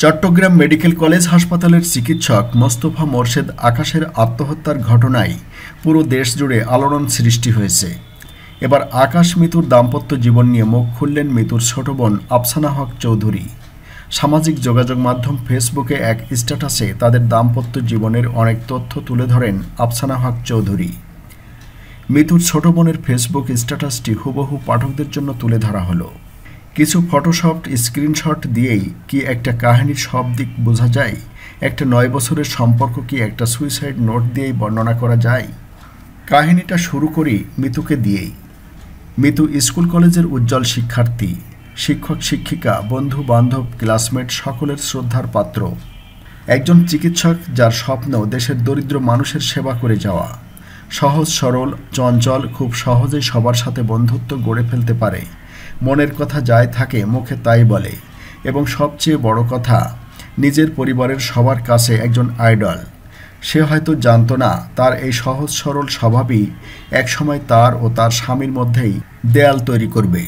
Chittagong medical college হাসপাতালের চিকিৎসক মোস্তফা মোরশেদ আকাশের আত্মহত্যার ঘটনায় পুরো দেশ জুড়ে আলোড়ন সৃষ্টি হয়েছে। এবার আকাশ মিতুর দাম্পত্য জীবন নিয়ে মুখ খুললেন মিতুর ছোট বোন আফসানা হক চৌধুরী। সামাজিক যোগাযোগ মাধ্যম ফেসবুকে এক স্ট্যাটাসে তাদের দাম্পত্য জীবনের অনেক তথ্য তুলে ধরেন আফসানা হক চৌধুরী। মিতুর ছোট বোনের ফেসবুক স্ট্যাটাসটি হুবহু পাঠকদের জন্য তুলে ধরা হলো। কিছু ফটোশপড স্ক্রিনশট দিয়েই কি একটা কাহিনীর সব দিক বোঝা যায়? একটা 9 বছরের সম্পর্ক কি একটা সুইসাইড নোট দিয়েই বর্ণনা করা যায়? কাহিনীটা শুরু করি মিতুকে দিয়েই। মিতু স্কুল কলেজের উজ্জ্বল শিক্ষার্থী, শিক্ষক শিক্ষিকা, বন্ধু বান্ধব, ক্লাসমেট সকলের শ্রদ্ধার পাত্র। একজন চিকিৎসক যার স্বপ্ন দেশের দরিদ্র মানুষের সেবা করে যাওয়া। সহজ সরল, চঞ্চল, খুব সহজেই সবার সাথে বন্ধুত্ব গড়ে ফেলতে পারে। মনের কথা যাই থাকে মুখে তাই বলে, এবং সবচেয়ে বড় কথা, নিজের পরিবারের সবার কাছে একজন আইডল। সে হয়তো জানতো না তার এই সহজ সরল স্বভাবই একসময় তার ও তার স্বামীর মধ্যেই দেয়াল তৈরি করবে।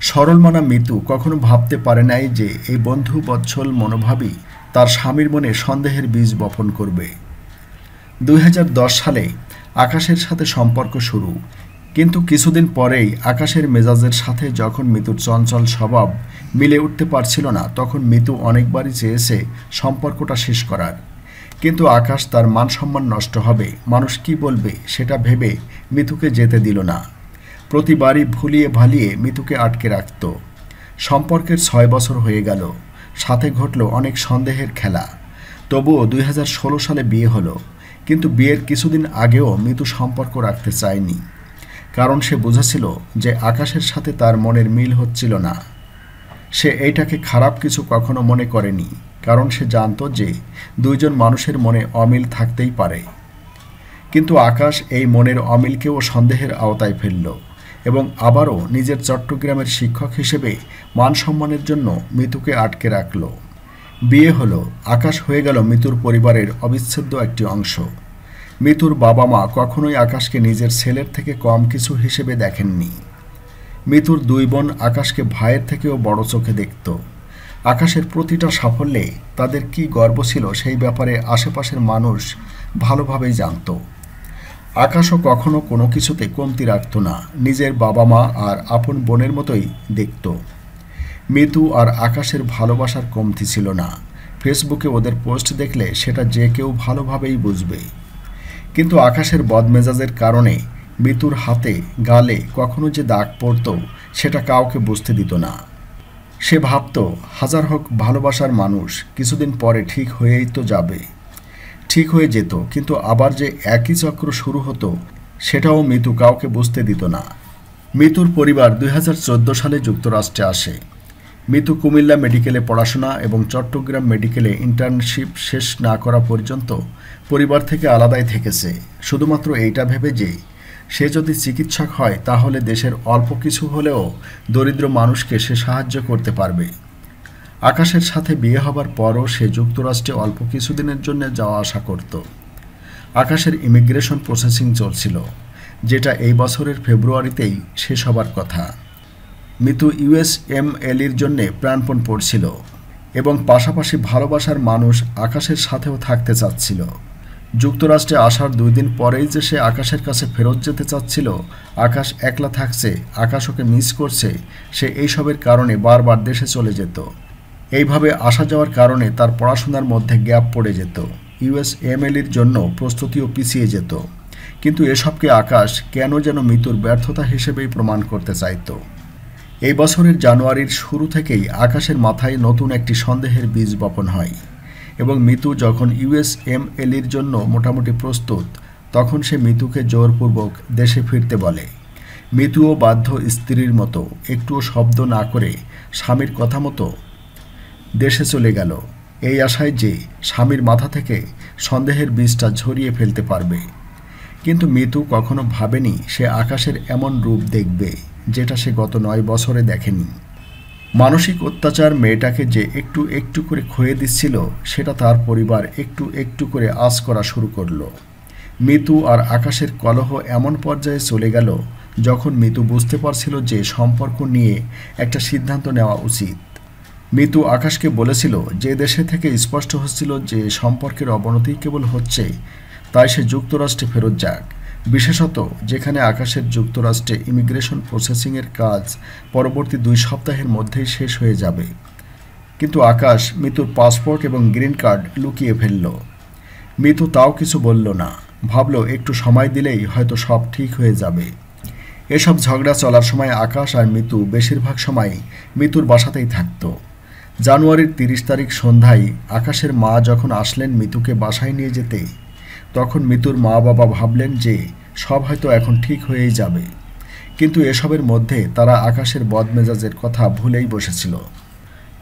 সরল মনা মিতু কখনো ভাবতে পারে নাই যে এই বন্ধু বৎসল মনোভাবই তার স্বামীর মনে সন্দেহের বীজ বপন করবে। 2010 সালে আকাশের সাথে সম্পর্ক শুরু, কিন্তু কিছুদিন পরেই আকাশের মেজাজের সাথে যখন মিতুর চঞ্চল স্বভাব মিলে উঠতে পারছিল না, তখন মিতু অনেকবারই চেয়েছে সম্পর্কটা শেষ করার। কিন্তু আকাশ তার মান সম্মান নষ্ট হবে, মানুষ কি বলবে সেটা ভেবে মিতুকে যেতে দিল না। প্রতিবারই ভুলিয়ে ভালিয়ে মিতুকে আটকে রাখত। সম্পর্কের 6 বছর হয়ে গেল, সাথে ঘটল অনেক সন্দেহের খেলা। তবুও 2016 সালে বিয়ে হলো, কিন্তু বিয়ের কিছুদিন আগেও মিতু সম্পর্ক রাখতে চায়নি। কারণ সে বুঝেছিল যে আকাশের সাথে তার মনের মিল হচ্ছিল না। সে এইটাকে খারাপ কিছু কখনো মনে করেনি, কারণ সে জানত যে দুইজন মানুষের মনে অমিল থাকতেই পারে। কিন্তু আকাশ এই মনের অমিলকেও সন্দেহের আওতায় ফেলল এবং আবারও নিজের চট্টগ্রামের শিক্ষক হিসেবে মান সম্মানের জন্য মিতুকে আটকে রাখল। বিয়ে হলো, আকাশ হয়ে গেল মিতুর পরিবারের অবিচ্ছেদ্য একটি অংশ। মিতুর বাবা মা কখনোই আকাশকে নিজের ছেলের থেকে কম কিছু হিসেবে দেখেননি। মিতুর 2 বোন আকাশকে ভাইয়ের থেকেও বড় চোখে দেখত। আকাশের প্রতিটা সাফল্যে তাদের কি গর্ব ছিল সেই ব্যাপারে আশেপাশের মানুষ ভালোভাবেই জানত। আকাশও কখনো কোনো কিছুতে কমতি রাখত না, নিজের বাবা মা আর আপন বোনের মতোই দেখত। মিতু আর আকাশের ভালোবাসার কমতি ছিল না। ফেসবুকে ওদের পোস্ট দেখলে সেটা যে কেউ ভালোভাবেই বুঝবে। কিন্তু আকাশের বদমেজাজের কারণে মিতুর হাতে গালে কখনো যে দাগ পড়ত সেটা কাউকে বুঝতে দিত না। সে ভাবত হাজার হোক ভালোবাসার মানুষ কিছুদিন পরে ঠিক হয়েই তো যাবে। ঠিক হয়ে যেত, কিন্তু আবার যে একই চক্র শুরু হতো সেটাও মিতু কাউকে বুঝতে দিত না। মিতুর পরিবার 2014 সালে যুক্তরাষ্ট্রে আসে। মিতু কুমিল্লা মেডিকেলে পড়াশোনা এবং চট্টগ্রাম মেডিকেলে ইন্টার্নশিপ শেষ না করা পর্যন্ত পরিবার থেকে আলাদাই থেকেছে, শুধুমাত্র এইটা ভেবে যে সে যদি চিকিৎসক হয় তাহলে দেশের অল্প কিছু হলেও দরিদ্র মানুষকে সে সাহায্য করতে পারবে। আকাশের সাথে বিয়ে হবার পরও সে যুক্তরাষ্ট্রে অল্প কিছুদিনের জন্য যাওয়া আসা করত। আকাশের ইমিগ্রেশন প্রসেসিং চলছিল, যেটা এই বছরের ফেব্রুয়ারিতেই শেষ হবার কথা। মিতু USMLEর জন্য প্রাণপণ পড়ছিল এবং পাশাপাশি ভালোবাসার মানুষ আকাশের সাথেও থাকতে চাচ্ছিল। যুক্তরাষ্ট্রে আসার 2 দিন পরেই যে সে আকাশের কাছে ফেরত যেতে চাচ্ছিল, আকাশ একলা থাকছে, আকাশ ওকে মিস করছে, সে এইসবের কারণে বারবার দেশে চলে যেত। এইভাবে আসা যাওয়ার কারণে তার পড়াশোনার মধ্যে গ্যাপ পড়ে যেত, USMLEর জন্য প্রস্তুতিও পিছিয়ে যেত। কিন্তু এসবকে আকাশ কেন যেন মিতুর ব্যর্থতা হিসেবেই প্রমাণ করতে চাইত। এই বছরের জানুয়ারির শুরু থেকেই আকাশের মাথায় নতুন একটি সন্দেহের বীজ বপন হয় এবং মিতু যখন USMLEর জন্য মোটামুটি প্রস্তুত, তখন সে মিতুকে জোরপূর্বক দেশে ফিরতে বলে। মিতুও বাধ্য স্ত্রীর মতো একটুও শব্দ না করে স্বামীর কথা মতো দেশে চলে গেল, এই আশায় যে স্বামীর মাথা থেকে সন্দেহের বীজটা ঝরিয়ে ফেলতে পারবে। কিন্তু মিতু কখনো ভাবেনি সে আকাশের এমন রূপ দেখবে যেটা সে গত 9 বছরে দেখেনি। মানসিক অত্যাচার মেয়েটাকে যে একটু একটু করে ক্ষয়ে দিচ্ছিল সেটা তার পরিবার একটু একটু করে আঁচ করা শুরু করলো। মিতু আর আকাশের কলহ এমন পর্যায়ে চলে গেল যখন মিতু বুঝতে পারছিল যে সম্পর্ক নিয়ে একটা সিদ্ধান্ত নেওয়া উচিত। মিতু আকাশকে বলেছিল যে দেশে থেকে স্পষ্ট হচ্ছিল যে সম্পর্কের অবনতি কেবল হচ্ছে, তাই সে যুক্তরাষ্ট্রে ফেরত যাক, বিশেষত যেখানে আকাশের যুক্তরাষ্ট্রে ইমিগ্রেশন প্রসেসিংয়ের কাজ পরবর্তী 2 সপ্তাহের মধ্যেই শেষ হয়ে যাবে। কিন্তু আকাশ মিতুর পাসপোর্ট এবং গ্রিন কার্ড লুকিয়ে ফেলল। মিতু তাও কিছু বলল না, ভাবল একটু সময় দিলেই হয়তো সব ঠিক হয়ে যাবে। এসব ঝগড়া চলার সময় আকাশ আর মিতু বেশিরভাগ সময় মিতুর বাসাতেই থাকত। জানুয়ারির 30 তারিখ সন্ধ্যায় আকাশের মা যখন আসলেন মিতুকে বাসায় নিয়ে যেতে, তখন মিতুর মা বাবা ভাবলেন যে সব হয়তো এখন ঠিক হয়েই যাবে। কিন্তু এসবের মধ্যে তারা আকাশের বদমেজাজের কথা ভুলেই বসেছিল।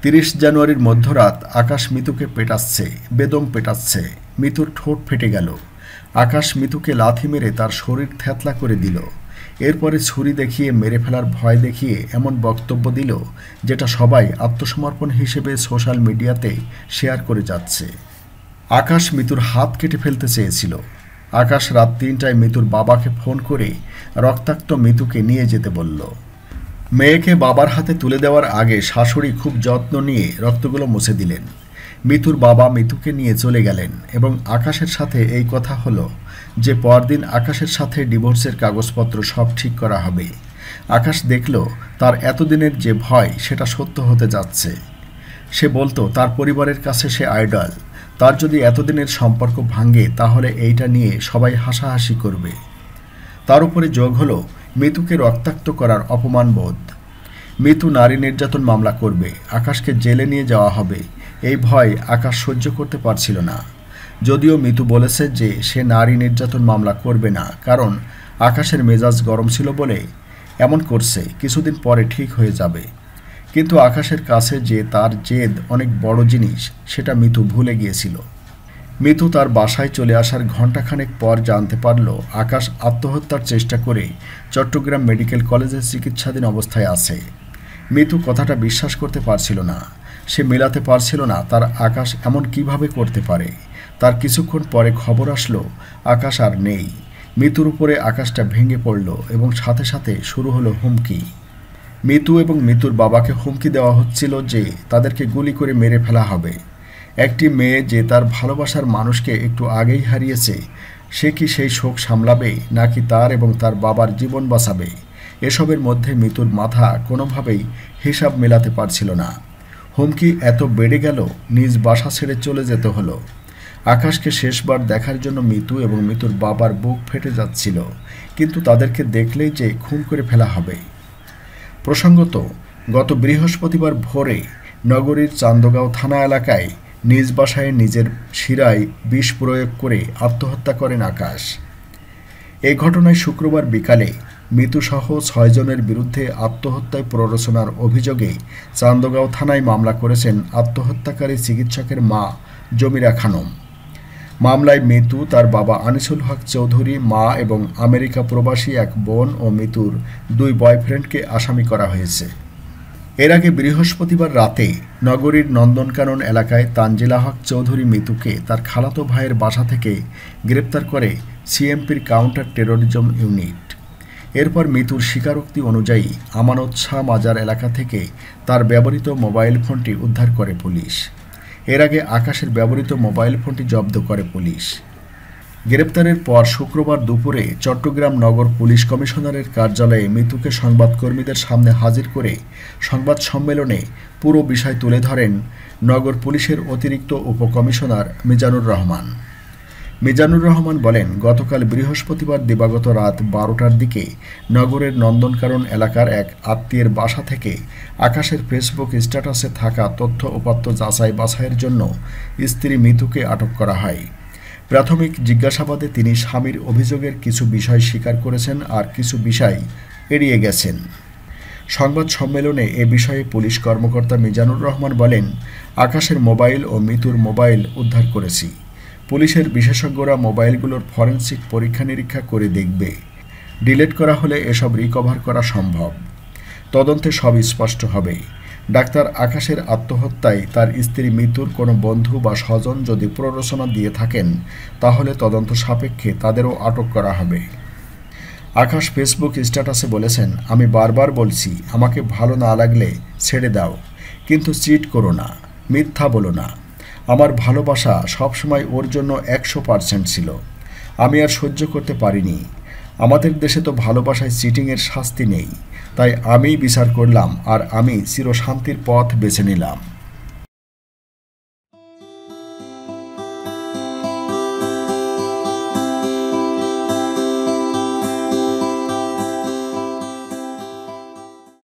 30 জানুয়ারির মধ্যরাত আকাশ মিতুকে পেটাচ্ছে, বেদম পেটাচ্ছে। মিতুর ঠোঁট ফেটে গেল। আকাশ মিতুকে লাথি মেরে তার শরীর থ্যাতলা করে দিল। এরপরে ছুরি দেখিয়ে মেরে ফেলার ভয় দেখিয়ে এমন বক্তব্য দিল যেটা সবাই আত্মসমর্পণ হিসেবে সোশ্যাল মিডিয়াতে শেয়ার করে যাচ্ছে। আকাশ মিতুর হাত কেটে ফেলতে চেয়েছিল। আকাশ রাত 3টায় মিতুর বাবাকে ফোন করে রক্তাক্ত মিতুকে নিয়ে যেতে বলল। মেয়েকে বাবার হাতে তুলে দেওয়ার আগে শাশুড়ি খুব যত্ন নিয়ে রক্তগুলো মুছে দিলেন। মিতুর বাবা মিতুকে নিয়ে চলে গেলেন এবং আকাশের সাথে এই কথা হলো যে পরদিন আকাশের সাথে ডিভোর্সের কাগজপত্র সব ঠিক করা হবে। আকাশ দেখল তার এতদিনের যে ভয় সেটা সত্য হতে যাচ্ছে। সে বলতো তার পরিবারের কাছে সে আইডল, তার যদি এতদিনের সম্পর্ক ভাঙে তাহলে এইটা নিয়ে সবাই হাসাহাসি করবে। তার উপরে যোগ হলো মিতুকে রক্তাক্ত করার অপমানবোধ। মিতু নারী নির্যাতন মামলা করবে, আকাশকে জেলে নিয়ে যাওয়া হবে, এই ভয় আকাশ সহ্য করতে পারছিল না। যদিও মিতু বলেছে যে সে নারী নির্যাতন মামলা করবে না, কারণ আকাশের মেজাজ গরম ছিল বলে এমন করছে, কিছুদিন পরে ঠিক হয়ে যাবে। কিন্তু আকাশের কাছে যে তার জেদ অনেক বড় জিনিস সেটা মিতু ভুলে গিয়েছিল। মিতু তার বাসায় চলে আসার ঘণ্টাখানেক পর জানতে পারল আকাশ আত্মহত্যার চেষ্টা করে চট্টগ্রাম মেডিকেল কলেজে চিকিৎসাধীন অবস্থায় আছে। মিতু কথাটা বিশ্বাস করতে পারছিল না। সে মেলাতে পারছিল না তার আকাশ এমন কিভাবে করতে পারে। তার কিছুক্ষণ পরে খবর আসলো আকাশ আর নেই। মিতুর উপরে আকাশটা ভেঙে পড়ল এবং সাথে সাথে শুরু হলো হুমকি। মিতু এবং মিতুর বাবাকে হুমকি দেওয়া হচ্ছিল যে তাদেরকে গুলি করে মেরে ফেলা হবে। একটি মেয়ে যে তার ভালোবাসার মানুষকে একটু আগেই হারিয়েছে, সে কি সেই শোক সামলাবে নাকি তার এবং তার বাবার জীবন বাঁচাবে? এসবের মধ্যে মিতুর মাথা কোনোভাবেই হিসাব মেলাতে পারছিল না। হুমকি এত বেড়ে গেল নিজ বাসা ছেড়ে চলে যেতে হলো। আকাশকে শেষবার দেখার জন্য মিতু এবং মিতুর বাবার বুক ফেটে যাচ্ছিল, কিন্তু তাদেরকে দেখলেই যে খুন করে ফেলা হবে। প্রসঙ্গত, গত বৃহস্পতিবার ভোরে নগরীর চান্দগাঁও থানা এলাকায় নিজ বাসায় নিজের শিরায় বিষ প্রয়োগ করে আত্মহত্যা করেন আকাশ। এই ঘটনায় শুক্রবার বিকালে মৃত্যুসহ 6 জনের বিরুদ্ধে আত্মহত্যায় প্ররোচনার অভিযোগে চান্দগাঁও থানায় মামলা করেছেন আত্মহত্যাকারী চিকিৎসকের মা জমিরা খানম। মামলায় মিতু, তার বাবা আনিসুল হক চৌধুরী, মা এবং আমেরিকা প্রবাসী এক বোন ও মিতুর 2 বয়ফ্রেন্ডকে আসামি করা হয়েছে। এর আগে বৃহস্পতিবার রাতে নগরীর নন্দনকানন এলাকায় তানজিলা হক চৌধুরী মিতুকে তার খালাতো ভাইয়ের বাসা থেকে গ্রেপ্তার করে সিএমপির কাউন্টার টেরোরিজম ইউনিট। এরপর মিতুর স্বীকারোক্তি অনুযায়ী আমানত শাহ মাজার এলাকা থেকে তার ব্যবহৃত মোবাইল ফোনটি উদ্ধার করে পুলিশ। এর আগে আকাশের ব্যবহৃত মোবাইল ফোনটি জব্দ করে পুলিশ। গ্রেপ্তারের পর শুক্রবার দুপুরে চট্টগ্রাম নগর পুলিশ কমিশনারের কার্যালয়ে মিতুকে সংবাদকর্মীদের সামনে হাজির করে সংবাদ সম্মেলনে পুরো বিষয় তুলে ধরেন নগর পুলিশের অতিরিক্ত উপকমিশনার মিজানুর রহমান। মিজানুর রহমান বলেন, গতকাল বৃহস্পতিবার দিবাগত রাত 12টার দিকে নগরের নন্দনকানন এলাকার এক আত্মীয়ের বাসা থেকে আকাশের ফেসবুক স্ট্যাটাসে থাকা তথ্য উপাত্ত যাচাই বাছাইয়ের জন্য স্ত্রী মিতুকে আটক করা হয়। প্রাথমিক জিজ্ঞাসাবাদে তিনি স্বামীর অভিযোগের কিছু বিষয় স্বীকার করেছেন আর কিছু বিষয় এড়িয়ে গেছেন। সংবাদ সম্মেলনে এ বিষয়ে পুলিশ কর্মকর্তা মিজানুর রহমান বলেন, আকাশের মোবাইল ও মিতুর মোবাইল উদ্ধার করেছি। পুলিশের বিশেষজ্ঞরা মোবাইলগুলোর ফরেনসিক পরীক্ষা নিরীক্ষা করে দেখবে। ডিলিট করা হলে এসব রিকভার করা সম্ভব। তদন্তে সব স্পষ্ট হবে। ডাক্তার আকাশের আত্মহত্যায় তার স্ত্রী মিতুর কোনো বন্ধু বা স্বজন যদি প্ররোচনা দিয়ে থাকেন তাহলে তদন্ত সাপেক্ষে তাদেরও আটক করা হবে। আকাশ ফেসবুক স্ট্যাটাসে বলেছেন, আমি বারবার বলছি আমাকে ভালো না লাগলে ছেড়ে দাও, কিন্তু চিট করো না, মিথ্যা বলো না। আমার ভালোবাসা সবসময় ওর জন্য 100% ছিল। আমি আর সহ্য করতে পারিনি। আমাদের দেশে তো ভালোবাসায় চিটিংয়ের শাস্তি নেই, তাই আমিই বিচার করলাম আর আমি চিরশান্তির পথ বেছে নিলাম।